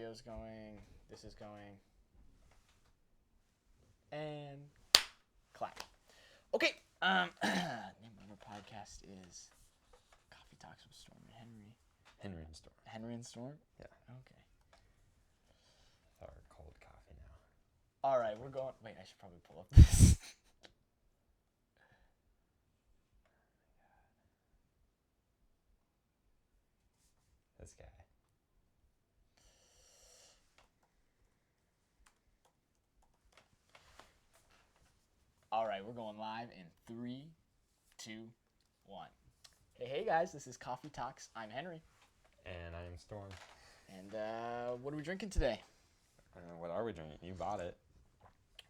Audio's going. This is going. And clap. Okay. Name of our podcast is Coffee Talks with Storm and Henry. Henry and Storm. Henry and Storm? Yeah. Okay. Our cold coffee now. All right, we're going. Wait, I should probably pull up this. This guy. All right, we're going live in 3, 2, 1. Hey guys, this is Coffee Talks. I'm Henry. And I am Storm. And what are we drinking today? What are we drinking? You bought it.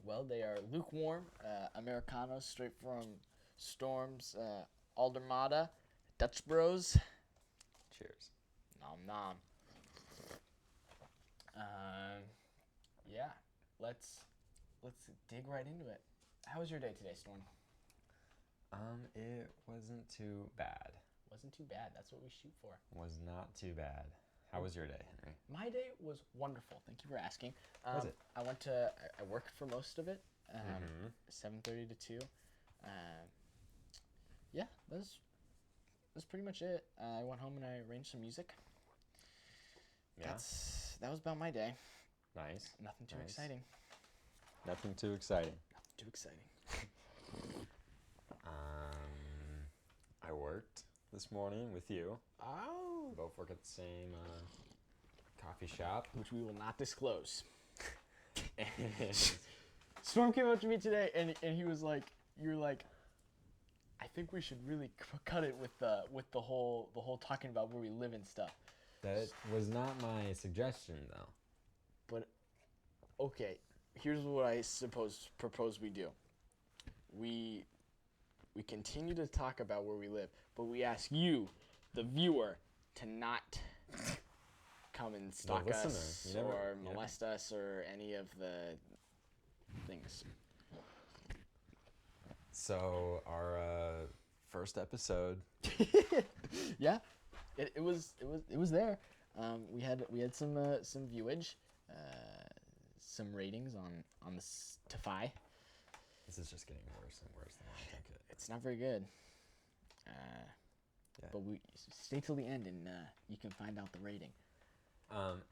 Well, they are lukewarm Americanos straight from Storm's Aldermada Dutch Bros. Cheers. Nom nom. Yeah, let's dig right into it. How was your day today, Storm? It wasn't too bad. Wasn't too bad. That's what we shoot for. Was not too bad. How was your day, Henry? My day was wonderful. Thank you for asking. Was it? I worked for most of it. 7:30 to 2. Yeah, that's pretty much it. I went home and I arranged some music. Yeah. That was about my day. Nice. Nothing too Nice. exciting. Nothing too exciting. Nothing too exciting. I worked this morning with you. Oh. We both work at the same coffee shop. Which we will not disclose. Storm came up to me today and he was like, "You're like, I think we should really cut it with the whole talking about where we live and stuff." That was not my suggestion, though. But okay, here's what I propose we do. We continue to talk about where we live, but we ask you, the viewer, to not come and stalk us or molest us or any of the things. So our first episode. Yeah, it was there. We had some viewage, some ratings on the Spotify. This is just getting worse and worse the more I drink it. It's not very good. But we stay till the end and you can find out the rating.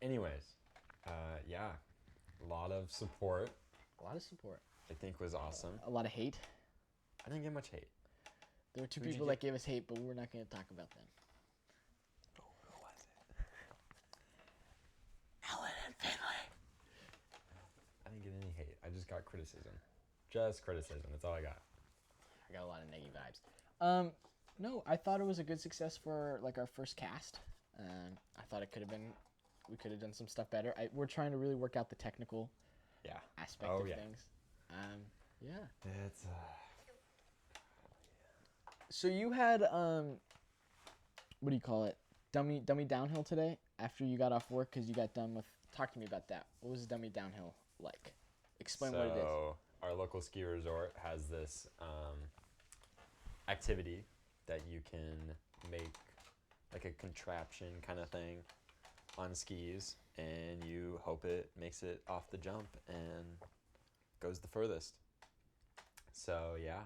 Anyways, yeah, a lot of support. A lot of support. I think was awesome. A lot of hate. I didn't get much hate. There were two people that gave us hate, but we're not going to talk about them. Oh, who was it? Alan and Finley. I didn't get any hate. I just got criticism. Just criticism. That's all I got. I got a lot of negative vibes. No, I thought it was a good success for like our first cast. I thought we could have done some stuff better. We're trying to really work out the technical aspect of things. Yeah. It's So you had what do you call it? Dummy downhill today after you got off work because you got done with. Talk to me about that. What was dummy downhill like? Explain what it is. So our local ski resort has this activity that you can make like a contraption kind of thing on skis, and you hope it makes it off the jump and goes the furthest. So yeah,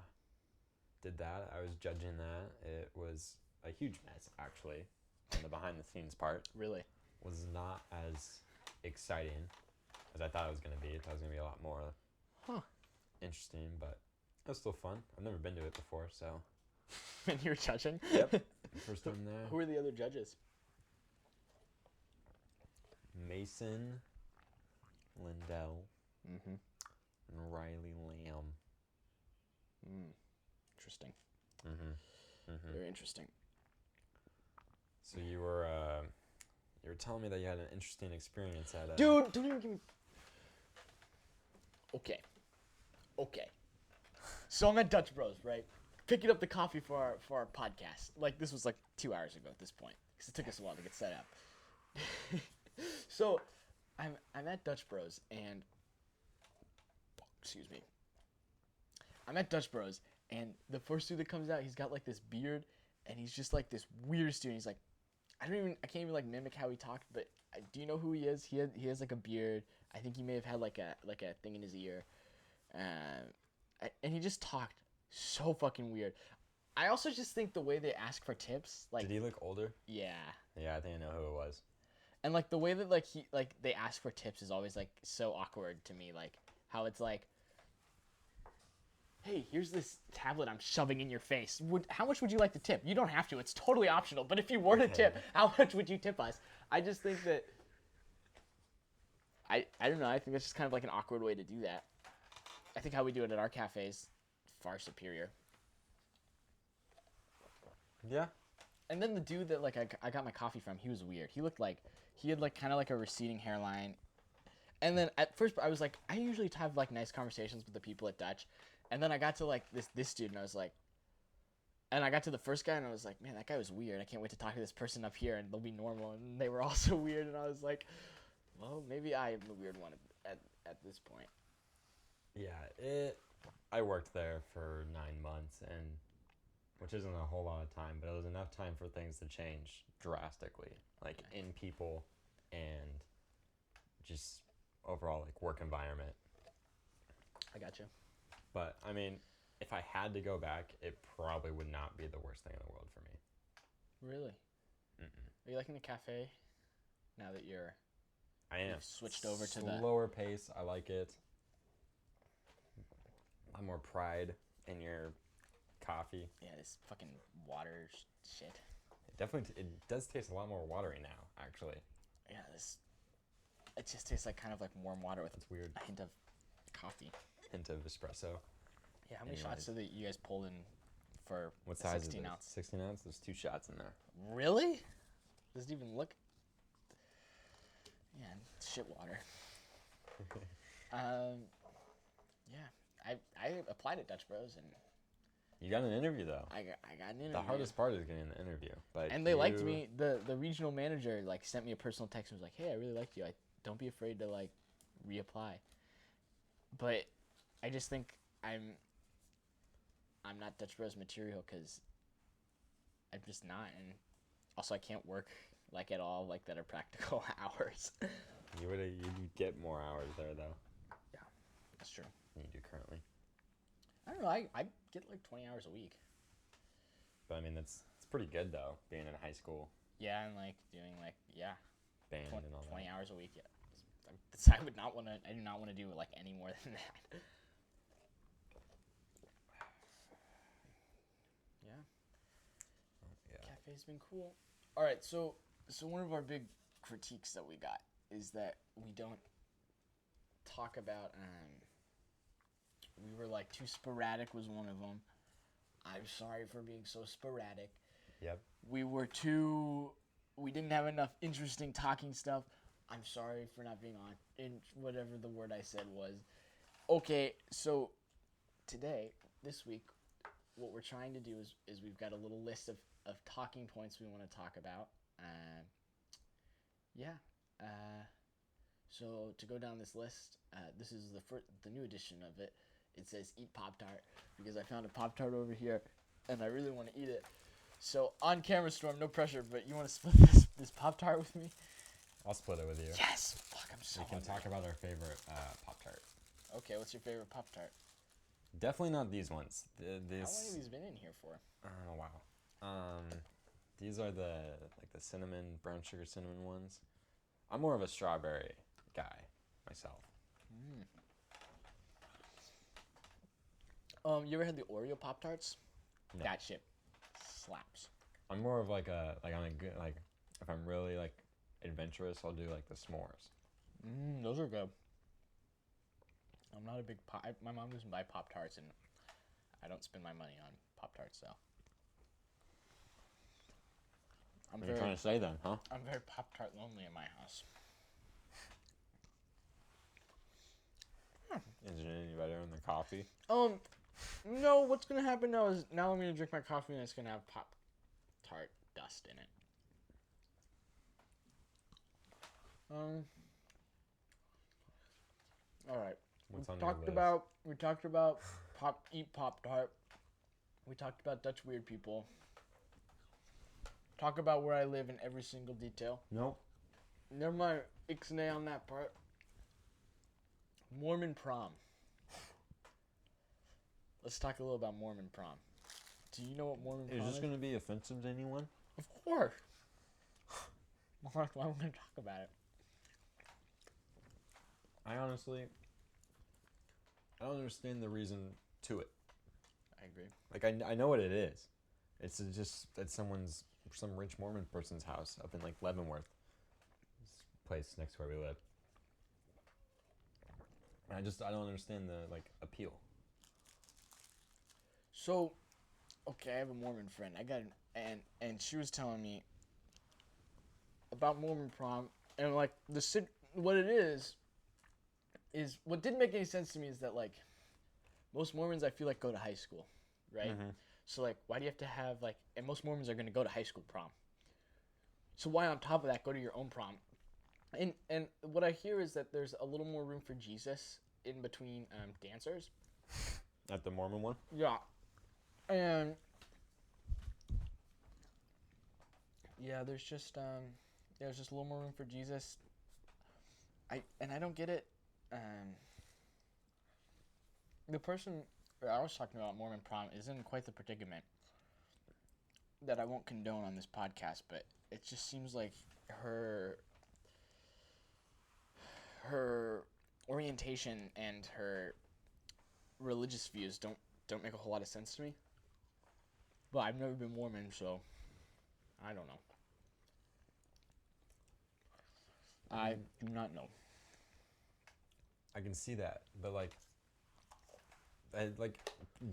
did that. I was judging that. It was a huge mess, actually, on the behind the scenes part. Really? Was not as exciting as I thought it was going to be. I thought it was going to be a lot more interesting, but it was still fun. I've never been to it before, so. When you were judging? Yep. First time there. Who were the other judges? Mason Lindell Mm-hmm. and Riley Lamb. Interesting. Mm-hmm. Very interesting. So you were telling me that you had an interesting experience at Dude, don't even give me. Okay. So I'm at Dutch Bros, right? Picking up the coffee for our podcast. Like this was like 2 hours ago at this point, because it took us a while to get set up. So I'm at Dutch Bros and excuse me. I'm at Dutch Bros and the first dude that comes out, he's got like this beard and he's just like this weird student. He's like, I can't even like mimic how he talked, but Do you know who he is? He has like a beard. I think he may have had like a thing in his ear, and he just talked so fucking weird. I also just think the way they ask for tips, like Did he look older? yeah, Yeah, I think I know who it was. and like the way that like they ask for tips is always like so awkward to me. Like how it's like, hey, here's this tablet I'm shoving in your face. How much would you like to tip? You don't have to. It's totally optional. But if you were to tip, how much would you tip us? I just think that I don't know. I think that's just kind of like an awkward way to do that. I think how we do it at our cafe is far superior. Yeah. And then the dude that like I got my coffee from, he was weird. He looked like he had like kind of like a receding hairline. And then at first I was like, I usually have like nice conversations with the people at Dutch. And then I got to like this dude and I was like, and I got to the first guy and I was like, man, that guy was weird. I can't wait to talk to this person up here and they'll be normal. And they were also weird and I was like, well, maybe I am the weird one at this point. Yeah, I worked there for 9 months, and which isn't a whole lot of time, but it was enough time for things to change drastically, like in people and just overall like work environment. I got you. But I mean, if I had to go back, it probably would not be the worst thing in the world for me. Really? Mm-mm. Are you liking the cafe now that I am you've switched over to the slower pace? I like it. A lot more pride in your coffee. yeah, this fucking water shit. It does taste a lot more watery now, actually. Yeah, it just tastes like kind of like warm water with That's weird. a hint of coffee. Hint of espresso. Yeah, how many Anyways. shots did you guys pull in for What a size 16 is it? ounce? 16 ounce? There's 2 shots in there. Really? Does it even look? Yeah, shit water. Yeah, I applied at Dutch Bros and You got an interview, though. I got an interview. The hardest part is getting the interview. But And they liked me. The regional manager like sent me a personal text and was like, "Hey, I really liked you. Don't be afraid to like reapply." But I just think I'm not Dutch Bros material because I'm just not, and also I can't work like at all like that are practical hours. You'd get more hours there, though, Yeah, that's true. than you do currently. I don't know. I get like 20 hours a week. But, I mean, it's pretty good, though, being in high school, Yeah, and like doing like band 20, and all 20 that. hours a week. Yeah, I do not want to do like any more than that. Yeah. Yeah. Cafe's been cool. All right, so one of our big critiques that we got is that we don't talk about. We were like too sporadic was one of them. I'm sorry for being so sporadic. Yep. We didn't have enough interesting talking stuff. I'm sorry for not being on in whatever the word I said was. Okay, so this week, what we're trying to do is we've got a little list of talking points we want to talk about. So to go down this list, this is the new edition of it. It says eat Pop-Tart because I found a Pop-Tart over here and I really want to eat it. So on camera, Storm, no pressure, but you want to split this Pop-Tart with me? I'll split it with you. Yes! Fuck, I'm so We can hungry. talk about our favorite Pop-Tart. Okay, what's your favorite Pop-Tart? Definitely not these ones. How long have these been in here for? Oh, wow. These are the cinnamon, brown sugar cinnamon ones. I'm more of a strawberry guy myself. You ever had the Oreo Pop-Tarts? No. That shit slaps. I'm more of like on a good, like, if I'm really like adventurous, I'll do like the s'mores. Those are good. I'm not a big my mom doesn't buy Pop-Tarts and I don't spend my money on Pop-Tarts, so. What are you trying to say then, huh? I'm very Pop-Tart lonely in my house. Is it any better than the coffee? No, what's gonna happen now is I'm gonna drink my coffee and it's gonna have Pop-Tart dust in it. All right. What's on we your talked about eat Pop-Tart. We talked about Dutch weird people. Talk about where I live in every single detail. Nope. Never mind. Ixnay on that part. Mormon prom. Let's talk a little about Mormon prom. Do you know what Mormon prom is? Is this going to be offensive to anyone? Of course. Mark, why would we talk about it? I honestly, I don't understand the reason to it. I agree. Like, I know what it is. It's just at some rich Mormon person's house up in, like, Leavenworth. This place next to where we live. I don't understand the, like, appeal. So, okay, I have a Mormon friend. And she was telling me about Mormon prom, and like what it is what didn't make any sense to me is that like most Mormons I feel like go to high school, right? Mm-hmm. So like why do you have to have like, and most Mormons are going to go to high school prom. So why on top of that go to your own prom? And what I hear is that there's a little more room for Jesus in between dancers. At the Mormon one? Yeah. And yeah, there's just a little more room for Jesus. I don't get it. The person I was talking about Mormon prom is in quite the predicament that I won't condone on this podcast, but it just seems like her orientation and her religious views don't make a whole lot of sense to me. But I've never been Mormon, so I don't know. I do not know. I can see that, but like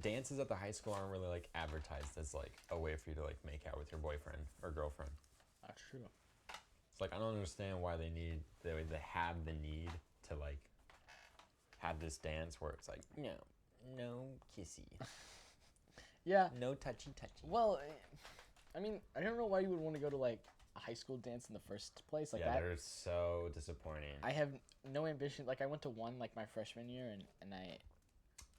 dances at the high school aren't really like advertised as like a way for you to like make out with your boyfriend or girlfriend. That's true. It's like I don't understand why they have the need to like have this dance where it's like no kissy, Yeah. no touchy. Well, I mean, I don't know why you would want to go to like a high school dance in the first place like that. Yeah, they're so disappointing. I have no ambition. Like I went to one like my freshman year, and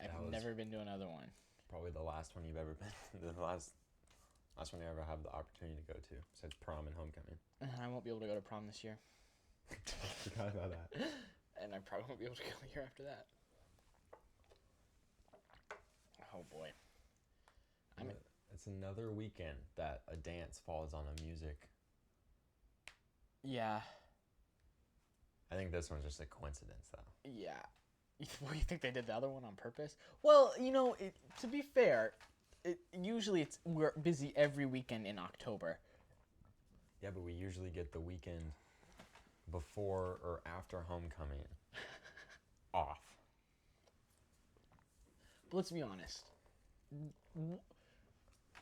I've never been to another one. Probably the last one you've ever been. The last one you ever have the opportunity to go to, besides prom and homecoming. I won't be able to go to prom this year. Forgot about that. And I probably won't be able to go the year after that. Oh boy. It's another weekend that a dance falls on a music. Yeah. I think this one's just a coincidence, though. Yeah. Well, you think they did the other one on purpose? Well, to be fair, usually we're busy every weekend in October. Yeah, but we usually get the weekend before or after homecoming off. But let's be honest.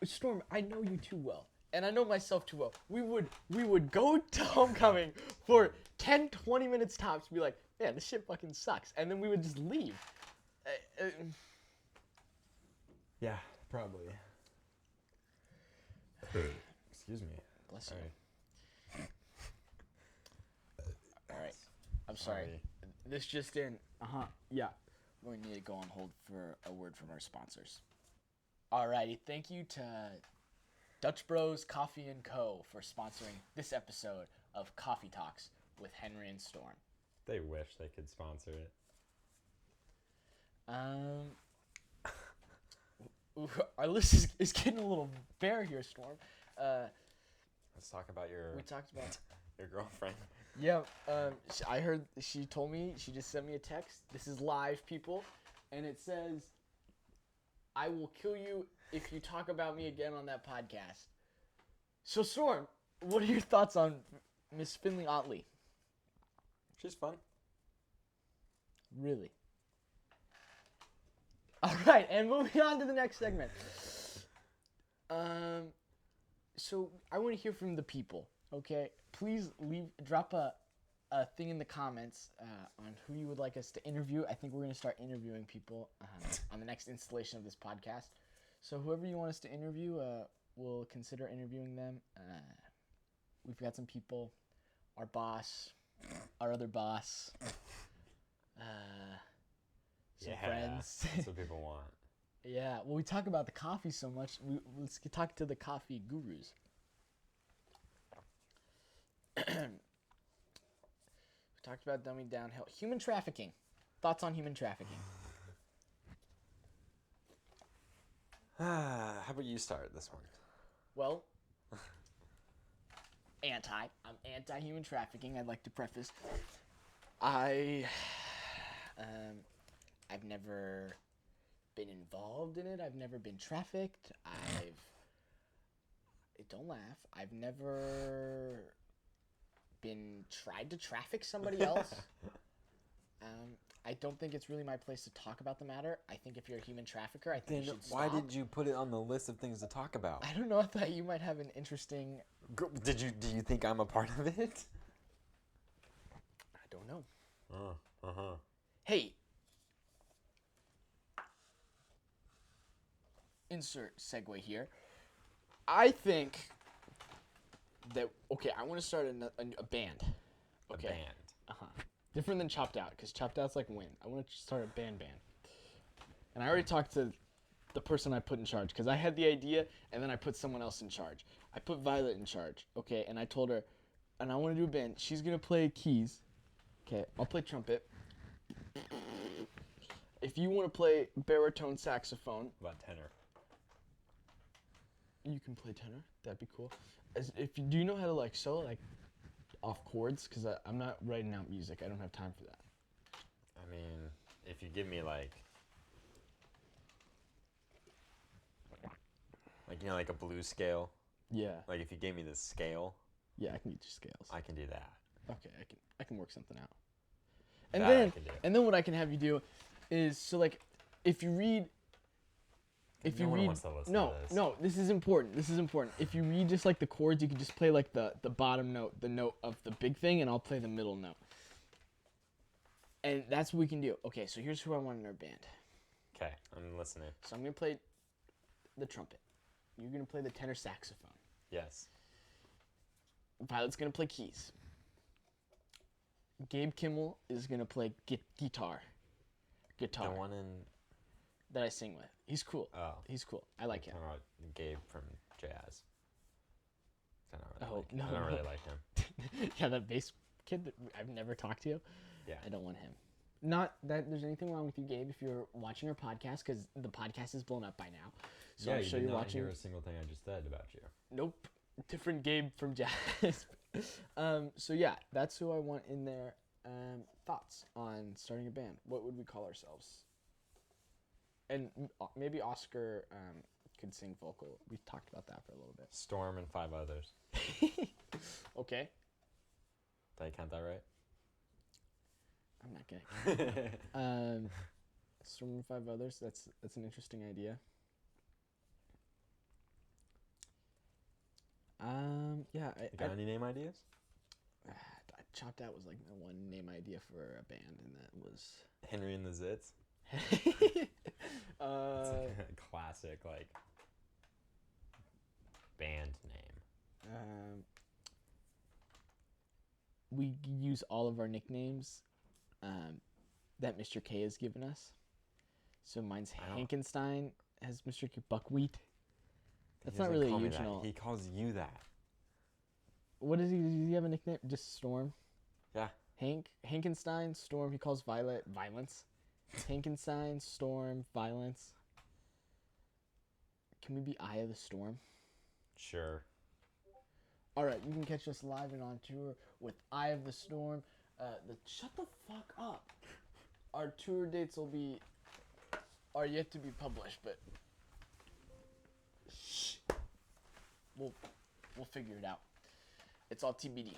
Storm, I know you too well, and I know myself too well. We would go to homecoming for 10, 20 minutes tops, be like, man, this shit fucking sucks, and then we would just leave. Yeah, probably. Excuse me. Bless you. All right. I'm sorry. This just in. Yeah. We need to go on hold for a word from our sponsors. Alrighty. Thank you to Dutch Bros Coffee & Co. for sponsoring this episode of Coffee Talks with Henry and Storm. They wish they could sponsor it. Our list is getting a little bare here, Storm. Let's talk about We talked about your girlfriend. Yeah, I heard she told me, she just sent me a text. This is live, people. And it says, I will kill you if you talk about me again on that podcast. So, Storm, what are your thoughts on Miss Finley Otley? She's fun. Really? All right, and moving on to the next segment. So I want to hear from the people, okay? Please drop a thing in the comments on who you would like us to interview. I think we're going to start interviewing people on the next installation of this podcast. So whoever you want us to interview, we'll consider interviewing them. We've got some people, our boss, our other boss, some friends. That's what people want. Yeah, well, we talk about the coffee so much. Let's talk to the coffee gurus. talked about dumbing downhill. Human trafficking. Thoughts on human trafficking? How about you start this one? Well, I'm anti-human trafficking. I'd like to preface. I've never been involved in it. I've never been trafficked. Don't laugh. I've never been tried to traffic somebody else. I don't think it's really my place to talk about the matter. I think if you're a human trafficker, I think you should stop. Why did you put it on the list of things to talk about? I don't know. I thought you might have an interesting... Do you think I'm a part of it? I don't know. Uh-huh. Hey. Insert segue here. I think that... Okay, I want to start a band. Okay. A band. Uh-huh. Different than Chopped Out, because Chopped Out's like wind. I want to start a band. And I already talked to the person I put in charge, because I had the idea, and then I put someone else in charge. I put Violet in charge, okay? And I told her, and I want to do a band. She's going to play keys. Okay, I'll play trumpet. If you want to play baritone saxophone... What about tenor? You can play tenor. That'd be cool. Do you know how to, like, solo, like, off chords? Because I'm not writing out music. I don't have time for that. I mean, if you give me like like a blues scale. Yeah. Like if you gave me this scale. Yeah, I can get you scales. I can do that. Okay, I can work something out. And then what I can have you do is, so like, if you read. No one wants to listen to this. No, this is important. If you read just like the chords, you can just play like the bottom note, the note of the big thing, and I'll play the middle note. And that's what we can do. Okay, so here's who I want in our band. Okay, I'm listening. So I'm gonna play the trumpet. You're gonna play the tenor saxophone. Yes. Violet's gonna play keys. Gabe Kimmel is gonna play guitar. The one in... that I sing with. He's cool. Oh. He's cool. I like him. Gabe from Jazz. I don't No. really like him. Yeah, that bass kid that I've never talked to. Yeah. I don't want him. Not that there's anything wrong with you, Gabe, if you're watching our podcast, because the podcast is blown up by now. So yeah, I'm sure you did you're not watching. hear a single thing I just said about you. Nope. Different Gabe from Jazz. So yeah, that's who I want in there. Thoughts on starting a band? What would we call ourselves? And maybe Oscar could sing vocal. We talked about that for a little bit. Storm and 5 others. Okay. Did I count that right? I'm not kidding. Storm and 5 others. That's an interesting idea. Yeah. You got any name ideas? Chopped Out was like my one name idea for a band, and that was Henry and the Zits. It's like a classic like band name. We use all of our nicknames that Mr. K has given us. So mine's Hankenstein, has Mr. K Buckwheat. That's not really a huge name. He calls you that. What is he? Does he have a nickname? Just Storm? Yeah. Hankenstein, Storm. He calls Violet Violence. Hankenstein, Storm, Violence. Can we be Eye of the Storm? Sure. All right, you can catch us live and on tour with Eye of the Storm. Shut the fuck up. Our tour dates are yet to be published, but shh. We'll figure it out. It's all TBD.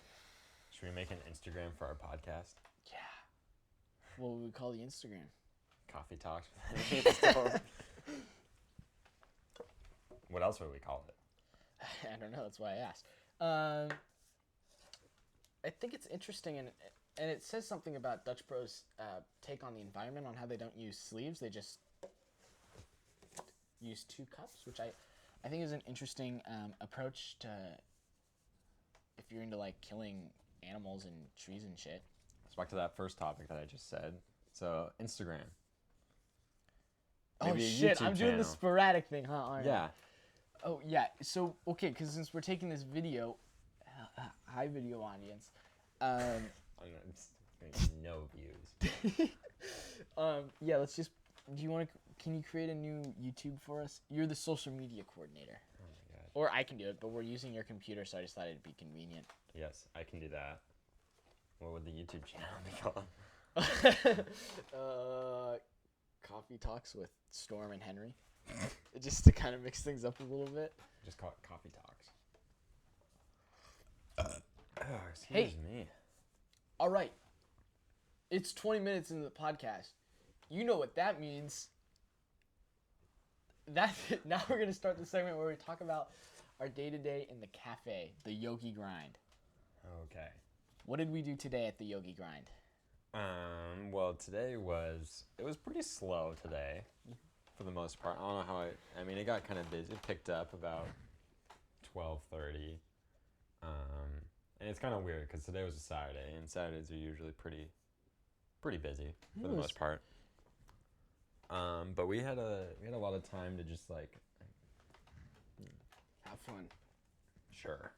Should we make an Instagram for our podcast? Yeah. What would we call the Instagram? Coffee Talks with the Store. What else would we call it? I don't know. That's why I asked. I think it's interesting, and it says something about Dutch Bros' take on the environment, on how they don't use sleeves. They just use 2 cups, which I think is an interesting approach to if you're into like killing animals and trees and shit. So back to that first topic that I just said. So Instagram. Maybe shit! I'm doing the sporadic thing, huh? Aren't I? Yeah. Oh yeah. So okay, because since we're taking this video, hi video audience. No views. Yeah, let's just. Do you want to? Can you create a new YouTube for us? You're the social media coordinator. Oh my god. Or I can do it, but we're using your computer, so I just thought it'd be convenient. Yes, I can do that. What would the YouTube channel be called? Coffee Talks with Storm and Henry. Just to kind of mix things up a little bit. Just call it Coffee Talks. Excuse me. All right. It's 20 minutes into the podcast. You know what that means. Now we're going to start the segment where we talk about our day-to-day in the cafe, the Yogi Grind. Okay. What did we do today at the Yogi Grind? Well, today was pretty slow today, for the most part. I don't know how I mean, it got kind of busy. It picked up about 12:30. And it's kind of weird because today was a Saturday, and Saturdays are usually pretty busy for the most part. But we had a lot of time to just like Have fun. Sure.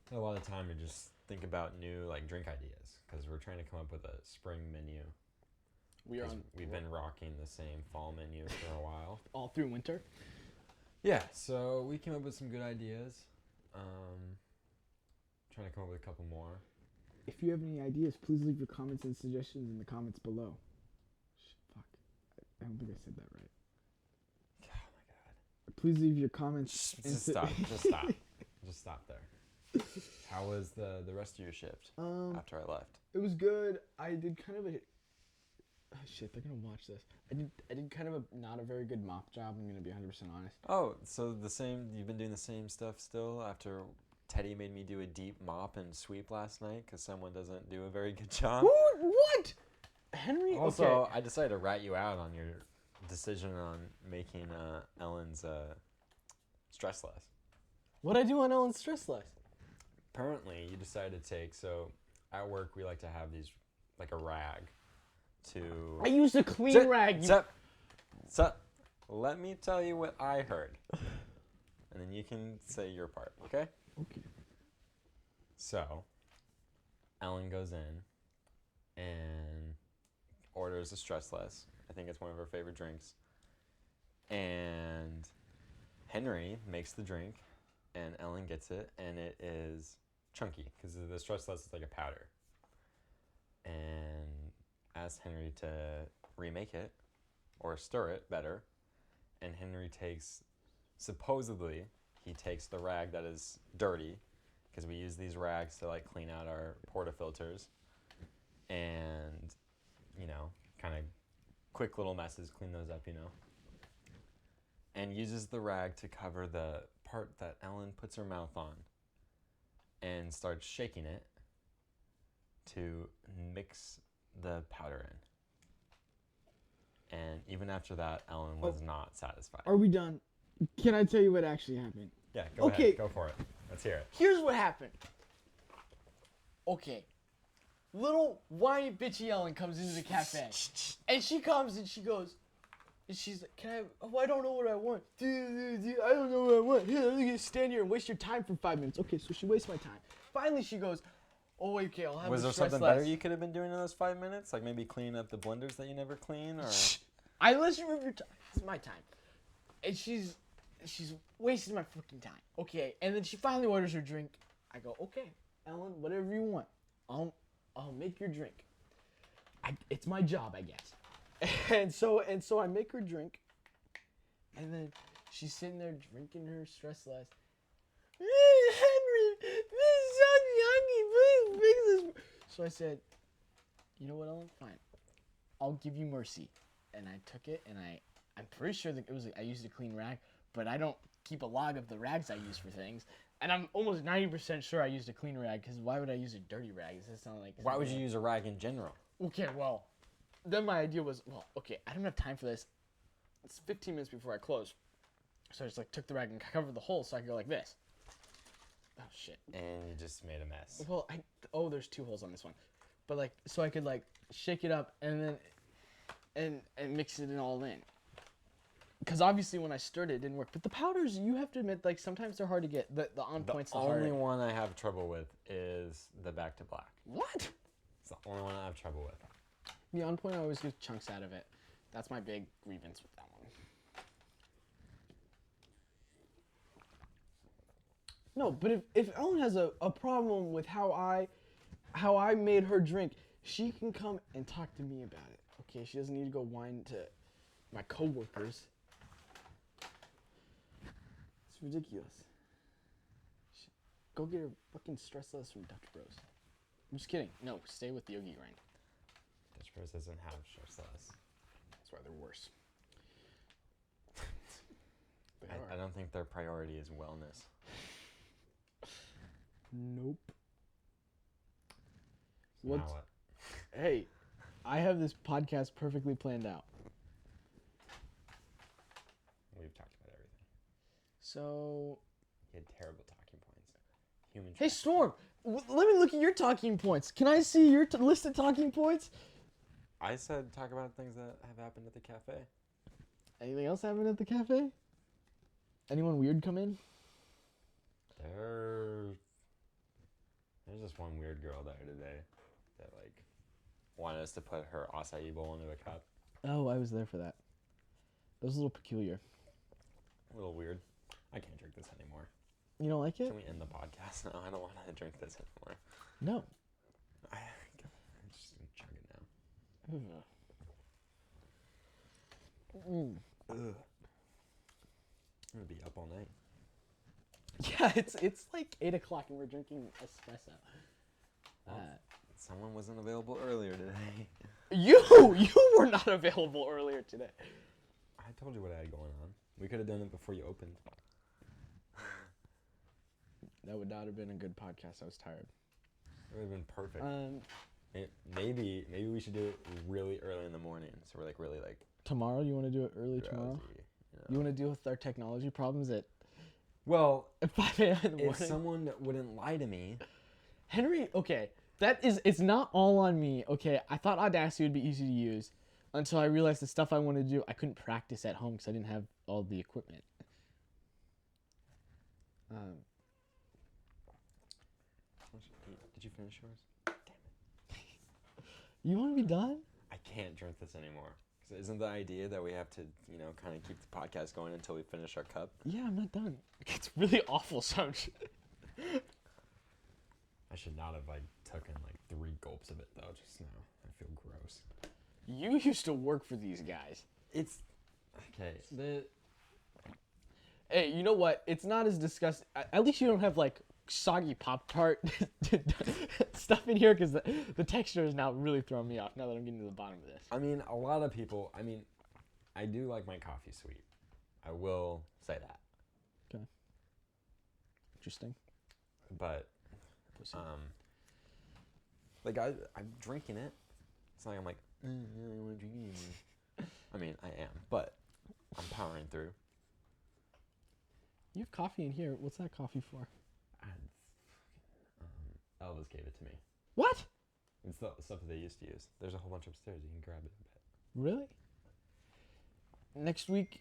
Had a lot of time to just think about new like drink ideas because we're trying to come up with a spring menu. We've been rocking the same fall menu for a while. All through winter? Yeah, so we came up with some good ideas. Trying to come up with a couple more. If you have any ideas, please leave your comments and suggestions in the comments below. Fuck. I don't think I said that right. Oh my god. Please leave your comments. Just stop. Just stop there. How was the rest of your shift after I left? It was good. I did kind of a... Oh, shit, they're going to watch this. I did kind of a not a very good mop job, I'm going to be 100% honest. Oh, so you've been doing the same stuff still after Teddy made me do a deep mop and sweep last night because someone doesn't do a very good job? What? Henry? Also, okay. I decided to rat you out on your decision on making Ellen's stress less. What'd I do on Ellen's stress less? Apparently, you decided to take, so at work we like to have these, like a rag to... I used a clean rag. Let me tell you what I heard. And then you can say your part, okay? Okay. So, Ellen goes in and orders a stress less. I think it's one of her favorite drinks. And Henry makes the drink, and Ellen gets it, and it is chunky because the stress less is like a powder. And asked Henry to remake it or stir it better, and Henry supposedly he takes the rag that is dirty because we use these rags to like clean out our portafilters and kind of quick little messes, clean those up, and uses the rag to cover the part that Ellen puts her mouth on and starts shaking it to mix the powder in. And even after that, Ellen was not satisfied. Are we done? Can I tell you what actually happened? Yeah, go ahead. Go for it. Let's hear it. Here's what happened. Okay. Little whiny bitchy Ellen comes into the cafe. And she comes and she goes, and she's like, I don't know what I want. I don't know what I want. Here, let me stand here and waste your time for 5 minutes. Okay, so she wastes my time. Finally, she goes, oh, okay, I'll have Was the there stress something less. better you could have been doing in those 5 minutes? Like maybe cleaning up the blenders that you never clean? Or I let you remove your time. It's my time. And she's wasting my fucking time. Okay, and then she finally orders her drink. I go, okay, Ellen, whatever you want. I'll make your drink. It's my job, I guess. And so I make her drink, and then she's sitting there drinking her stress less. Henry, this is so yucky. Please fix this. So I said, you know what, Ellen? Fine. I'll give you mercy. And I took it, and I'm pretty sure that I used a clean rag, but I don't keep a log of the rags I use for things. And I'm almost 90% sure I used a clean rag, because why would I use a dirty rag? Does that sound like... why would you use a rag in general? Okay, well, then my idea was, I don't have time for this. It's 15 minutes before I close. So I just took the rag and covered the hole so I could go like this. Oh, shit. And you just made a mess. Well, there's 2 holes on this one. But so I could shake it up and then, and mix it all in. Because obviously when I stirred it didn't work. But the powders, you have to admit, sometimes they're hard to get. The on points. The only one I have trouble with is the Back to Black. What? the only one I have trouble with. The on point, I always get chunks out of it. That's my big grievance with that one. No, but if Ellen has a problem with how I made her drink, she can come and talk to me about it. Okay, she doesn't need to go whine to my coworkers. It's ridiculous. Go get her fucking stress less from Dutch Bros. I'm just kidding. No, stay with the Yogi grind. Dutch Bros doesn't have stressless. That's why they're worse. I don't think their priority is wellness. Nope. So now what? Hey, I have this podcast perfectly planned out. We've talked about everything. So... You had terrible talking points. Human. Hey, Storm! Let me look at your talking points. Can I see your list of talking points? I said talk about things that have happened at the cafe. Anything else happen at the cafe? Anyone weird come in? There's just one weird girl there today that like wanted us to put her acai bowl into a cup. Oh, I was there for that. That was a little peculiar. A little weird. I can't drink this anymore. You don't like it? Can we end the podcast now? I don't want to drink this anymore. No. I'm just gonna chug it now. Ugh. I'm gonna be up all night. Yeah, it's like 8 o'clock and we're drinking espresso. Someone wasn't available earlier today. You were not available earlier today. I told you what I had going on. We could have done it before you opened. That would not have been a good podcast. I was tired. It would have been perfect. Maybe we should do it really early in the morning. So we're like really like tomorrow. You want to do it early drowsy, tomorrow? You know? You want to deal with our technology problems at 5 a.m. in the morning? If someone wouldn't lie to me, Henry. Okay, it's not all on me. Okay, I thought Audacity would be easy to use until I realized the stuff I wanted to do I couldn't practice at home because I didn't have all the equipment. Did you finish yours? Damn it. You want to be done? I can't drink this anymore. Because isn't the idea that we have to, kind of keep the podcast going until we finish our cup? Yeah, I'm not done. It's really awful, so I should not have, taken, 3 gulps of it, though, just now. I feel gross. You used to work for these guys. It's... Okay. Hey, you know what? It's not as disgusting. At least you don't have, soggy Pop-Tart stuff in here, because the texture is now really throwing me off now that I'm getting to the bottom of this. I mean, a lot of people... I do like my coffee sweet. I will say that. Okay. Interesting. But... I'm drinking it. It's not like I'm like, I don't want to drink it anymore. I mean, I am, but I'm powering through. You have coffee in here. What's that coffee for? Elvis gave it to me. What? It's the stuff that they used to use. There's a whole bunch upstairs. You can grab it a bit. Really? Next week,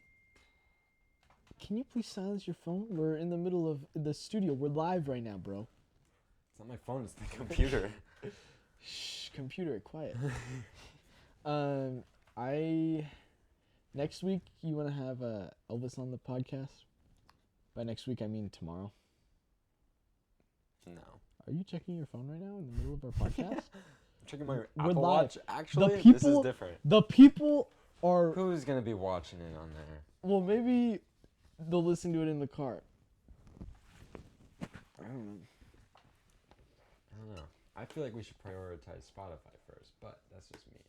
can you please silence your phone? We're in the middle of the studio. We're live right now, bro. It's not my phone. It's the computer. Shh, computer, quiet. Next week, you want to have Elvis on the podcast? By next week, I mean tomorrow. No. Are you checking your phone right now in the middle of our podcast? I'm checking my Apple Watch. Actually, this is different. The people are... Who's going to be watching it on there? Well, maybe they'll listen to it in the car. I don't know. I feel like we should prioritize Spotify first, but that's just me.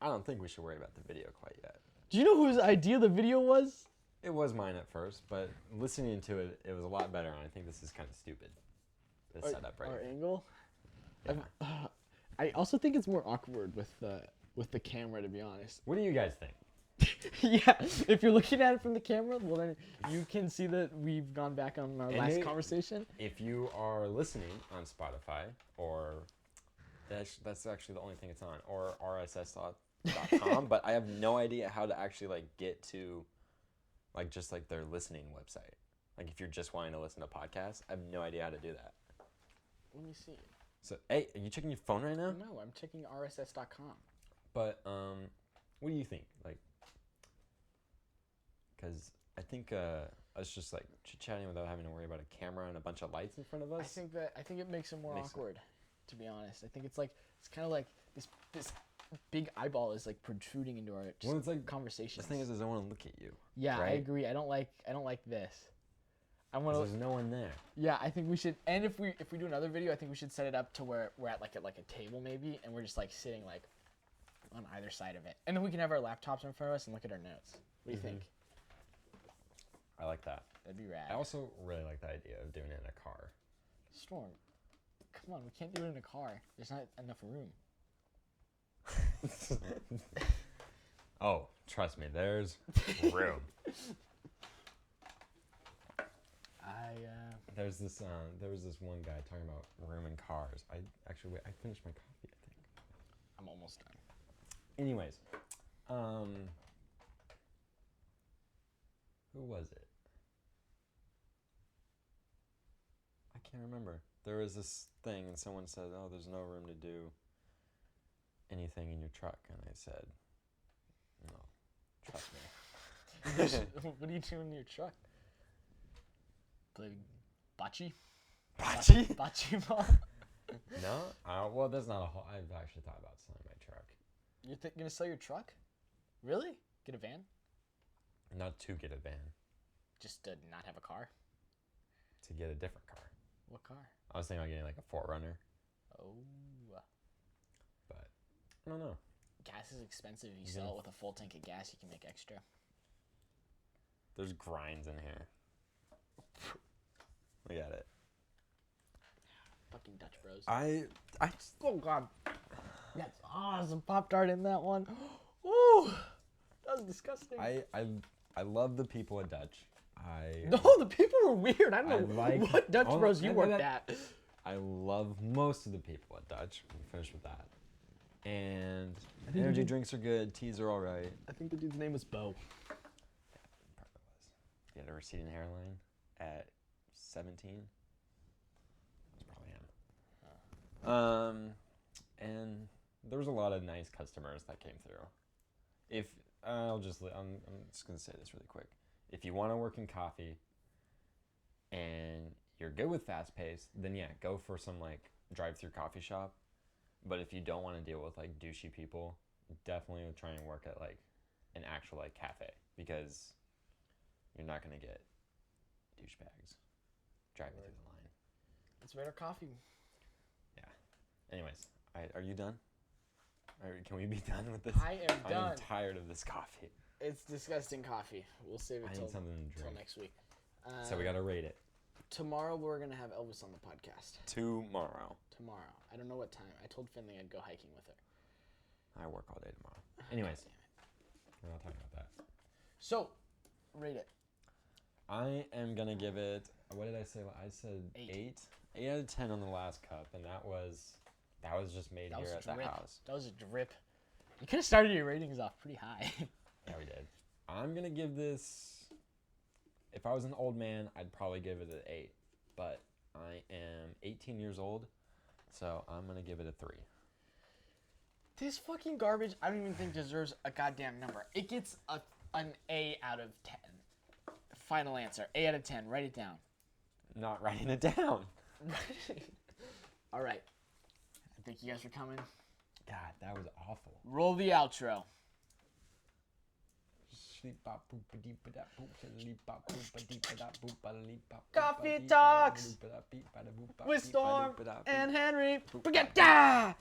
I don't think we should worry about the video quite yet. Do you know whose idea the video was? It was mine at first, but listening to it, it was a lot better, and I think this is kind of stupid. This setup right Our here. angle? Yeah. I also think it's more awkward with the camera, to be honest. What do you guys think? Yeah, if you're looking at it from the camera, well then you can see that we've gone back on our last conversation. If you are listening on Spotify, or that's actually the only thing it's on, or rss.com, but I have no idea how to actually get to just their listening website. If you're just wanting to listen to podcasts, I have no idea how to do that. Let me see. So, hey, are you checking your phone right now? No, I'm checking RSS.com. But what do you think? Like, because I think us just like chit-chatting without having to worry about a camera and a bunch of lights in front of us. I think it makes it more awkward, to be honest. I think it's kind of like this big eyeball is like protruding into our it's like conversations. The thing is I don't want to look at you. Yeah, right? I agree. I don't like this. I want to. There's no one there. Yeah, I think we should. And if we do another video, I think we should set it up to where we're at like a table maybe, and we're just like sitting like on either side of it, and then we can have our laptops in front of us and look at our notes. What do you think? I like that. That'd be rad. I also really like the idea of doing it in a car. Storm, come on, we can't do it in a car. There's not enough room. Oh, trust me, there's room. There was this one guy talking about room in cars. I finished my coffee, I think. I'm almost done. Anyways, who was it? I can't remember. There was this thing, and someone said, "Oh, there's no room to do anything in your truck," and I said, "No, trust me." What are you doing in your truck? Play bocce? Bocce? Bocce ball? No? Well, that's not a whole... I've actually thought about selling my truck. You're gonna sell your truck? Really? Get a van? Not to get a van. Just to not have a car? To get a different car. What car? I was thinking about getting like a 4Runner. Oh. But, I don't know. Gas is expensive. If you sell it with a full tank of gas, you can make extra. There's grinds in here. Look at it. Fucking Dutch Bros. Oh god. That's awesome. Pop-Tart in that one. Ooh. That was disgusting. I love the people at Dutch. No, the people were weird. I don't know what Dutch Bros you worked at. I love most of the people at Dutch. We'll finish with that. And energy drinks are good. Teas are all right. I think the dude's name was Bo. Yeah, probably was. He had a receding hairline at 17. That's probably him. And there was a lot of nice customers that came through. I'm just gonna say this really quick. If you want to work in coffee and you're good with fast pace, then yeah, go for some like drive-through coffee shop. But if you don't want to deal with like douchey people, definitely try and work at like an actual like cafe, because you're not gonna get douchebags driving through the line. Let's rate our coffee. Yeah. Anyways, are you done? Can we be done with this? I am done. I'm tired of this coffee. It's disgusting coffee. We'll save it till next week. So we gotta rate it. Tomorrow we're gonna have Elvis on the podcast. Tomorrow. I don't know what time. I told Finley I'd go hiking with her. I work all day tomorrow. Anyways, we're not talking about that. So, rate it. I am gonna give it. What did I say? I said 8. 8 out of 10 on the last cup, and that was just made here at the house. That was a drip. You could have started your ratings off pretty high. Yeah, we did. I'm gonna give this. If I was an old man, I'd probably give it an 8. But I am 18 years old, so I'm gonna give it a 3. This fucking garbage, I don't even think deserves a goddamn number. It gets an A out of 10. Final answer. A out of 10. Write it down. Not writing it down. All right. Thank you guys for coming. God, that was awful. Roll the outro. Coffee Talks with Storm and Henry. Yeah.